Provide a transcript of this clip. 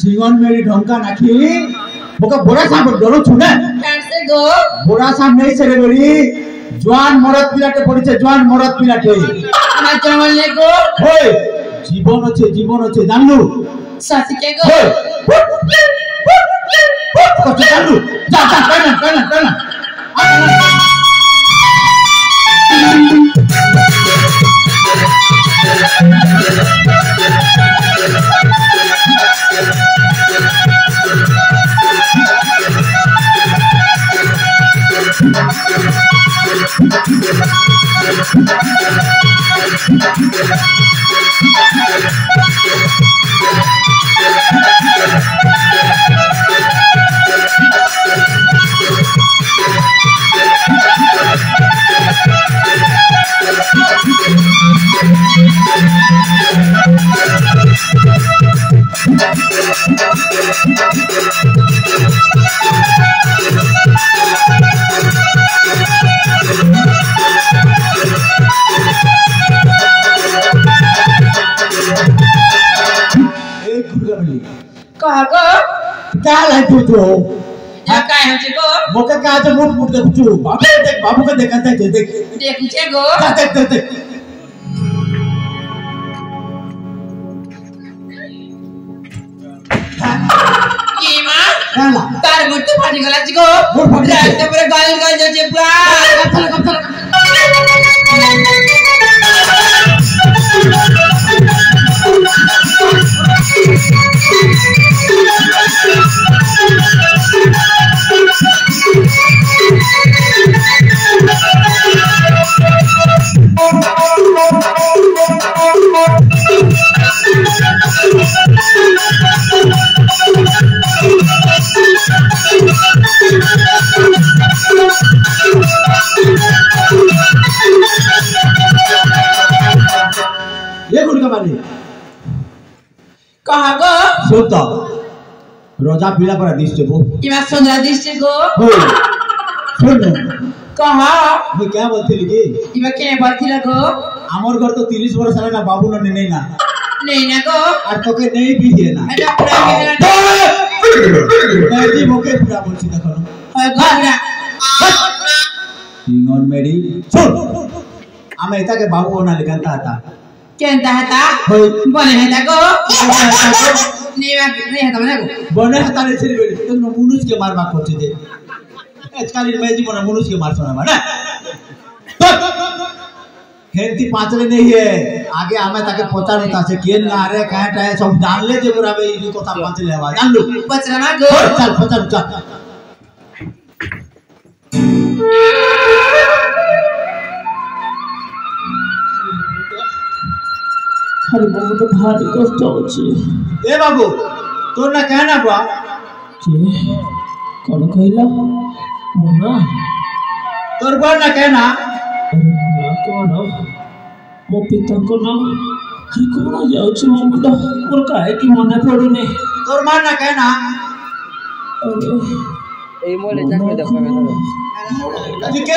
सिंगन मेरी ढंका नाखी बोका बोरा सा डरो छुने कैसे गो बोरा सा नहीं से रे बेरी जवान मरद पिलाटे पड़िছে जवान मरद पिलाटे ना जमल ने गो होय जीवन আছে জানলু साथी के गो কত জানলু যা যা কানা कहा गो क्या लाई तू या काय हमसे गो मोके का आज मुट देखू बाबू का देखता है देख छे गो देख की मां काला तार मुट तो फाटी गला छी गो मुट फाटी रात पूरा गाल जे पूरा ये गुड़ का माने कहा गो सोता रोजा पीला पर दिसते को इमा सुंदर दिसते गो हो सुन कहा मैं क्या बोलते लगी इमा के बोलती लगो हमर घर तो 30 वर्ष साला ना बाबू ने नहीं ना गो और तो के नहीं भी है ना এটা পুরা গেলা नहीं जी मोके पूरा बोलছি দেখো হয় গো सिंगन मेरी सुन आमे इता के बाबू होना लिखता था केंता हता होय बने हता गो नेवा रे हता बने गो बने हता रे छिर बेली तो मुनुस के मारबा करছে যে আজকালের মেয়ে জীবন मुनुस के मार सोना ना हेंती पाचले नहीं है आगे हमें ताके पचाड़ता से केन ना रे काट है सब जान ले जे पूरा बे ई कोता पाचले हवा जान लो बचरा ना गो चल पचाड़ चल अरे बहुत भारी कष्ट होची ए बाबू तोर ना कहना बा के कोन कहला मोना तोर बा ना कहना अरे ना कोन मो पिता को ना अरे कोन जाउची मो मुंडा मोर काहे की मने पडुने तोर मां ना कहना अरे এই মোলে যাকে দেখো अजी के